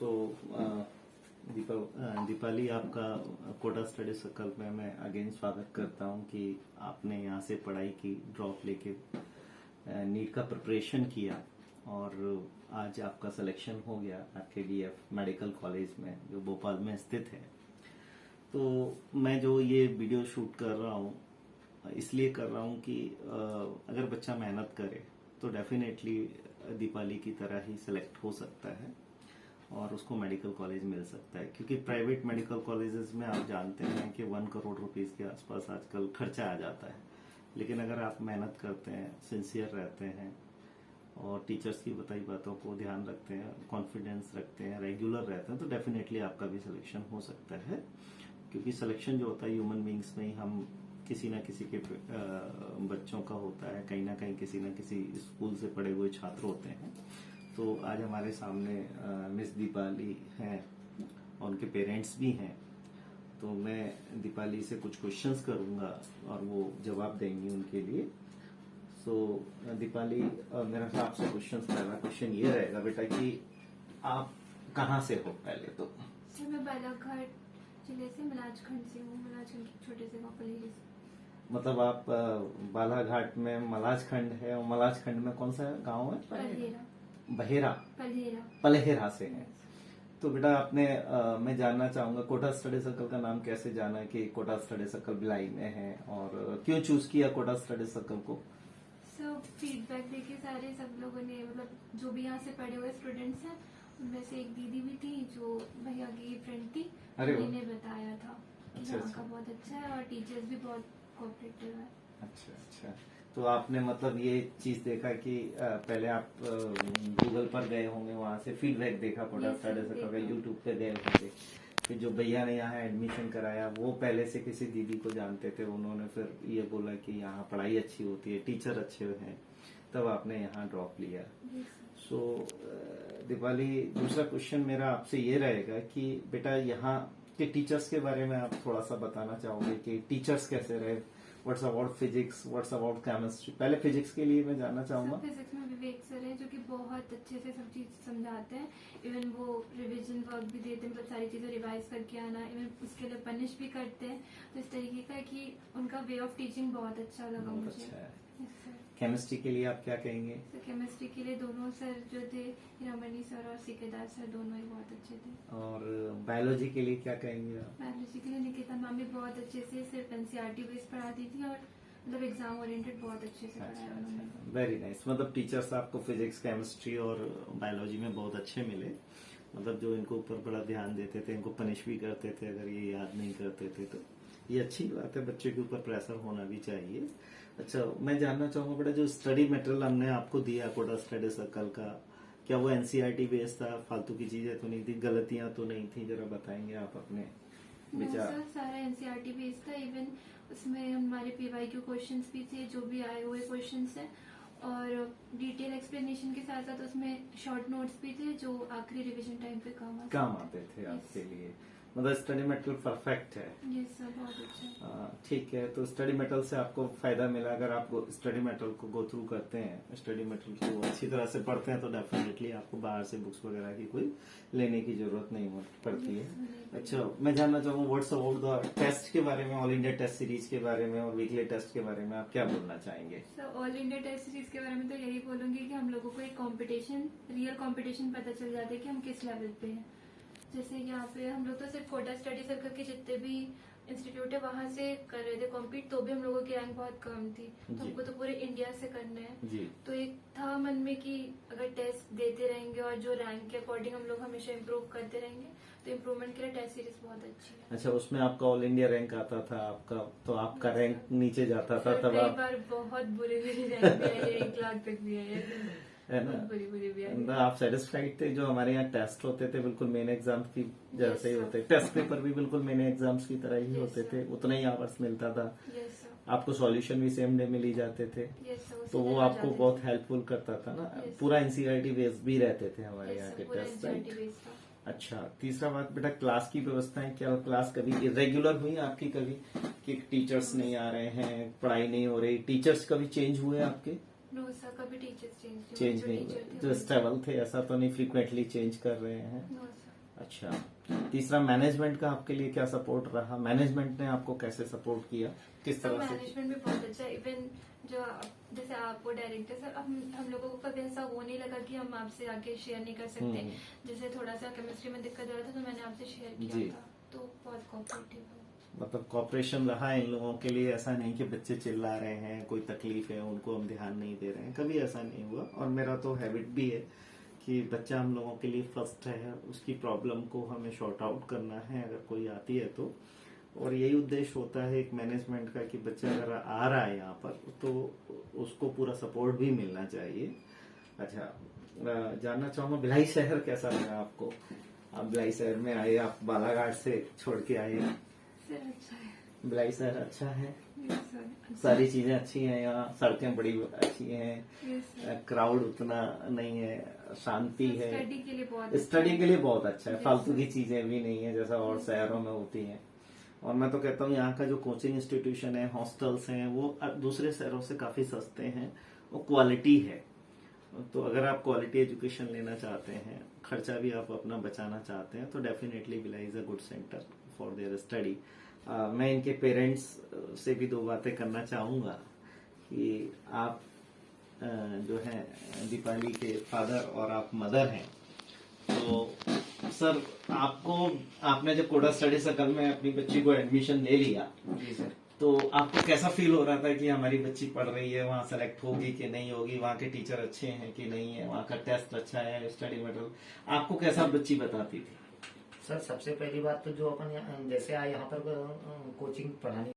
सो दीपाली, आपका Kota study circle में मैं अगेन स्वागत करता हूं कि आपने यहां से पढ़ाई की, ड्रॉप लेके नीट का प्रिपरेशन किया और आज आपका सिलेक्शन हो गया RKDF मेडिकल कॉलेज में जो भोपाल में स्थित है। तो मैं जो ये वीडियो शूट कर रहा हूँ इसलिए कर रहा हूँ कि अगर बच्चा मेहनत करे तो डेफिनेटली दीपाली की तरह ही सिलेक्ट हो सकता है और उसको मेडिकल कॉलेज मिल सकता है, क्योंकि प्राइवेट मेडिकल कॉलेजेस में आप जानते हैं कि 1 करोड़ रुपीस के आसपास आजकल खर्चा आ जाता है। लेकिन अगर आप मेहनत करते हैं, सिंसियर रहते हैं और टीचर्स की बताई बातों को ध्यान रखते हैं, कॉन्फिडेंस रखते हैं, रेगुलर रहते हैं, तो डेफिनेटली आपका भी सिलेक्शन हो सकता है। क्योंकि सिलेक्शन जो होता है ह्यूमन बींग्स में ही हम किसी ना किसी के बच्चों का होता है, कहीं ना कहीं किसी न किसी स्कूल से पढ़े हुए छात्र होते हैं। तो आज हमारे सामने मिस दीपाली हैं और उनके पेरेंट्स भी हैं। तो मैं दीपाली से कुछ क्वेश्चंस करूंगा और वो जवाब देंगी उनके लिए। सो दीपाली, मेरा आपसे पहला क्वेश्चन ये रहेगा बेटा कि आप कहाँ से हो पहले तो? सर मैं बालाघाट जिले से मलाजखंड से हूँ, मलाजखंड के छोटे से गाँव पलेहरा से। मतलब आप बालाघाट में मलाजखंड है और मलाजखंड में कौन सा गांव है? पलेहरा। पलेहरा से है। तो बेटा आपने मैं जानना चाहूंगा कोटा स्टडी सर्कल का नाम कैसे जाना कि कोटा स्टडी सर्कल भिलाई में है और क्यों चूज किया कोटा स्टडी सर्कल को? सब फीडबैक देके सारे सब लोगों ने, मतलब जो भी यहाँ से पढ़े हुए स्टूडेंट्स हैं उनमें से एक दीदी भी थी जो भैया की फ्रेंड थी, उन्होंने बताया था कि यहाँ का बहुत अच्छा है और टीचर्स भी बहुत कोऑपरेटिव है। अच्छा। तो आपने मतलब ये चीज देखा कि पहले आप गूगल पर गए होंगे, वहां से फीडबैक देखा कोटा स्टडी सर्कल का, यूट्यूब पे गए होंगे, फिर जो भैया ने यहाँ एडमिशन कराया वो पहले से किसी दीदी को जानते थे, उन्होंने फिर ये बोला कि यहाँ पढ़ाई अच्छी होती है, टीचर अच्छे हैं, तब आपने यहाँ ड्रॉप लिया। सो दीपाली, दूसरा क्वेश्चन मेरा आपसे ये रहेगा कि बेटा यहाँ के टीचर्स के बारे में आप थोड़ा सा बताना चाहोगे कि टीचर्स कैसे रहे? What's about physics, what's about chemistry? पहले फिजिक्स के लिए मैं जानना चाहूंगा। फिजिक्स में विवेक सर है जो कि बहुत अच्छे से सब चीज समझाते हैं। इवन वो रिवीजन वर्क भी देते हैं, मतलब सारी चीजें रिवाइज करके आना, इवन उसके लिए पनिश भी करते हैं। तो इस तरीके का कि उनका वे ऑफ टीचिंग बहुत अच्छा लगा मुझे। केमिस्ट्री के लिए आप क्या कहेंगे? तो केमिस्ट्री के लिए दोनों सर जो थे, रमणी सर और सीकेदार सर, दोनों ही बहुत अच्छे थे। और बायोलॉजी के लिए क्या कहेंगे आप? बायोलॉजी के लिए निकिता मैम भी बहुत अच्छे से सिर्फ NCERT बेस्ड पढ़ाती थी और मतलब एग्जाम ओरिएंटेड बहुत अच्छे से पढ़ाया उन्होंने। Very nice. मतलब टीचर्स आपको फिजिक्स, केमिस्ट्री और बायोलॉजी में बहुत अच्छे मिले, मतलब जो इनको ऊपर बड़ा ध्यान देते थे, इनको पनिश भी करते थे अगर ये याद नहीं करते थे। तो ये अच्छी बात है, बच्चे के ऊपर प्रेशर होना भी चाहिए। अच्छा, मैं जानना चाहूंगा बेटा जो स्टडी मटेरियल हमने आपको दिया कोटा स्टडी सर्कल का, क्या वो NCERT बेस्ड था? फालतू की चीजें तो नहीं थी, गलतियां तो नहीं थी? जरा बताएंगे आप अपने विचार। सारा NCERT बेस्ड था। इवन उसमें हमारे PYQ क्वेश्चंस भी थे, जो भी आए हुए क्वेश्चंस है, और डिटेल एक्सप्लेनेशन के साथ साथ उसमें शॉर्ट नोट्स भी थे जो आखिरी रिवीजन टाइम पे काम आते थे आपके लिए। मतलब स्टडी मटेरियल परफेक्ट है। यस सर, बहुत अच्छा। ठीक है। तो स्टडी मटेरियल से आपको फायदा मिला? अगर आप स्टडी मटेरियल को गो थ्रू करते हैं, स्टडी मटेरियल को अच्छी तरह से पढ़ते हैं, तो डेफिनेटली आपको बाहर से बुक्स वगैरह की कोई लेने की जरूरत नहीं पड़ती है। अच्छा, मैं जानना चाहूंगा व्हाट्स अबाउट द टेस्ट के बारे में, ऑल इंडिया टेस्ट सीरीज के बारे में और वीकली टेस्ट के बारे में आप क्या बोलना चाहेंगे? Sir all India test series के बारे में तो यही बोलूंगी कि हम लोगों को एक कॉम्पिटिशन, रियल कॉम्पिटिशन पता चल जाता है कि हम किस लेवल पे हैं। जैसे यहाँ पे हम लोग तो सिर्फ कोटा स्टडी सर्कल के जितने भी इंस्टीट्यूट है वहाँ से कर रहे थे कॉम्पीट, तो भी हम लोगों की रैंक बहुत कम थी। तो हमको तो पूरे इंडिया से करना है। तो एक था मन में कि अगर टेस्ट देते रहेंगे और जो रैंक के अकॉर्डिंग हम लोग हमेशा इम्प्रूव करते रहेंगे, तो इम्प्रूवमेंट के लिए टेस्ट सीरीज बहुत अच्छी है। अच्छा, उसमें आपका ऑल इंडिया रैंक आता था आपका, तो आपका रैंक नीचे जाता था तब कई बार बहुत बुरे रैंक भी आए, 1 लाख तक भी आए है ना? आप सेटिस्फाइड थे? जो हमारे यहाँ टेस्ट होते थे बिल्कुल मेन एग्जाम की जैसे ही होते, टेस्ट पेपर भी बिल्कुल मेन एग्जाम्स की तरह ही होते थे, उतना ही आवर्स मिलता था, आपको सॉल्यूशन भी सेम डे मिल ही जाते थे, तो वो आपको बहुत हेल्पफुल करता था ना। पूरा NCERT बेस्ड भी रहते थे हमारे यहाँ के टेस्ट, राइट? अच्छा, तीसरा बात बेटा, क्लास की व्यवस्थाएं क्या? क्लास कभी इरेगुलर हुई आपकी कभी कि टीचर्स नहीं आ रहे हैं, पढ़ाई नहीं हो रही? टीचर्स कभी चेंज हुए आपके? नो सर, कभी टीचर्स चेंज नहीं हुए? जो स्टेबल थे ऐसा तो नहीं फ्रीक्वेंटली चेंज कर रहे हैं? No sir. अच्छा, तीसरा मैनेजमेंट का आपके लिए क्या सपोर्ट रहा? मैनेजमेंट ने आपको कैसे सपोर्ट किया, किस तो तरह से? मैनेजमेंट भी बहुत अच्छा है। इवन जो जैसे आपको डायरेक्टर सर, हम लोगों को कभी ऐसा वो नहीं लगा कि हम आपसे आके शेयर नहीं कर सकते। जैसे थोड़ा सा केमिस्ट्री में दिक्कत आ रहा था तो मैंने आपसे शेयर जी। किया था, तो बहुत कोऑपरेटिव है। मतलब कॉपरेशन रहा इन लोगों के लिए, ऐसा नहीं कि बच्चे चिल्ला रहे हैं, कोई तकलीफ है उनको हम ध्यान नहीं दे रहे हैं, कभी ऐसा नहीं हुआ। और मेरा तो हैबिट भी है कि बच्चा हम लोगों के लिए फर्स्ट है, उसकी प्रॉब्लम को हमें शॉर्ट आउट करना है अगर कोई आती है तो। और यही उद्देश्य होता है एक मैनेजमेंट का कि बच्चा अगर आ रहा है यहाँ पर तो उसको पूरा सपोर्ट भी मिलना चाहिए। अच्छा, जानना चाहूंगा भिलाई शहर कैसा लगा आपको? आप भिलाई शहर में आए, आप बालाघाट से छोड़ के आए। सर अच्छा है। भिलाई शहर अच्छा है, यस सर। सारी चीजें अच्छी हैं यहाँ, सड़कें बड़ी अच्छी हैं, यस सर। क्राउड उतना नहीं है, शांति है, स्टडी के लिए बहुत स्टडी के लिए बहुत अच्छा है, Yes, फालतू की चीजें भी नहीं है जैसा और शहरों में होती हैं। और मैं तो कहता हूँ यहाँ का जो कोचिंग इंस्टीट्यूशन है, हॉस्टल्स हैं, वो दूसरे शहरों से काफी सस्ते हैं, वो क्वालिटी है। तो अगर आप क्वालिटी एजुकेशन लेना चाहते हैं, खर्चा भी आप अपना बचाना चाहते हैं, तो definitely Bhilai is a good centre for their study. मैं इनके पेरेंट्स से भी दो बातें करना चाहूंगा कि आप जो है दीपाली के फादर और आप मदर हैं, तो सर आपने जब कोडा स्टडी सर्कल में अपनी बच्ची को एडमिशन ले लिया, जी सर। तो आपको कैसा फील हो रहा था कि हमारी बच्ची पढ़ रही है, वहाँ सेलेक्ट होगी कि नहीं होगी, वहाँ के टीचर अच्छे हैं कि नहीं है, वहाँ का टेस्ट अच्छा है, स्टडी मटेरियल आपको कैसा बच्ची बताती थी? सर सबसे पहली बात तो जो अपन जैसे आए यहाँ पर कोचिंग पढ़ाने